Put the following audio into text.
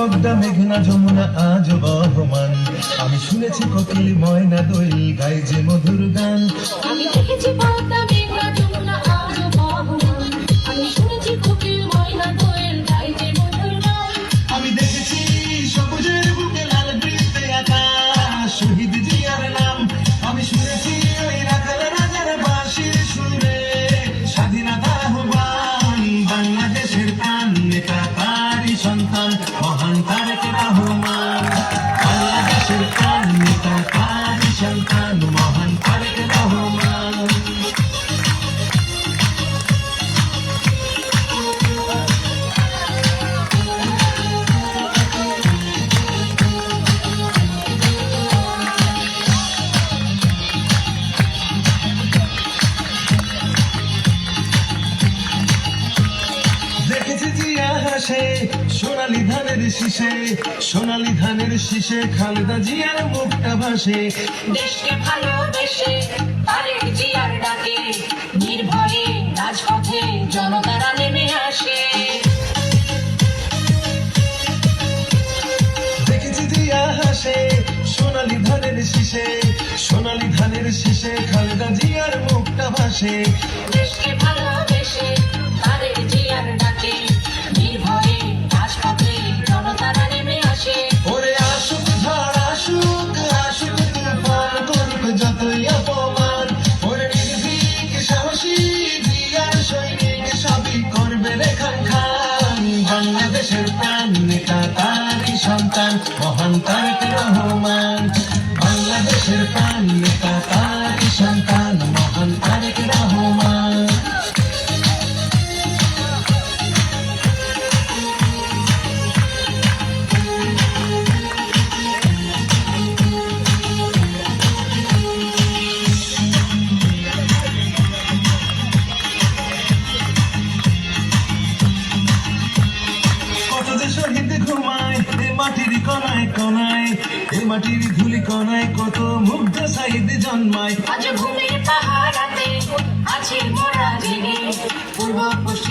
পদ্মা মেঘনা যমুনা আজ বহমান, আমি শুনেছি কোকিল ময়না দোয়েল গায় যে মধুর গান। আমি দেখেছি পদ্মা মেঘনা যমুনা আজ বহমান, আমি শুনেছি কোকিল ময়না দোয়েল গায় যে মধুর গান। আমি দেখেছি সবুজের বুকে লাল বৃত্তে আকাশ, শহীদ জিয়ার নাম আমি শুনেছি ওই রাখাল রাজার বাঁশির সুরে। স্বাধীনতা আহ্বান বাংলাদেশের প্রাণ নেতা তারই সন্তান মহান তারেক রহমান। বাংলাদেশের প্রাণ নেতা তারই সন্তান মহান তারেক রহমান। দেখেছি জিয়া হাসে সোনালী ধানের শীষে, সোনালী ধানের শীষে খালেদা জিয়ার মুখটা ভাসে। দেশকে ভালোবেসে তারেক জিয়ার ডাকে নির্ভয়ে রাজপথে জনতারা নেমে আসে। দেখেছি জিয়া হাসে সোনালী ধানের শীষে, সোনালী ধানের শীষে খালেদা জিয়ার মুখটা ভাসে। দেশকে ভালোবেসে তারেক জিয়ার ডাকে নির্ভয়ে রাজপথে জনতারা নেমে আসে। ওরে আসুক ঝড় আসুক আসুক তুফান করুক যতই অপমান, ওরে নির্ভীক সাহসী জিয়ার সৈনিক সবই করবে রে খান খান। বাংলাদেশের প্রাণ নেতা তারই সন্তান মহান তারেক রহমান। বাংলাদেশের প্রাণ নেতা তারই সন্তান মহান তারেক রহমান। কত যে শহীদ ঘুমায় এ মাটির কণায় কণায়, এ মাটির ধুলি কণায় কত মুগ্ধ সাইদ জন্মায়। আজ ভূমির পাহাড়াতে আছি মোরা জেগে পূর্ব পশ্চিম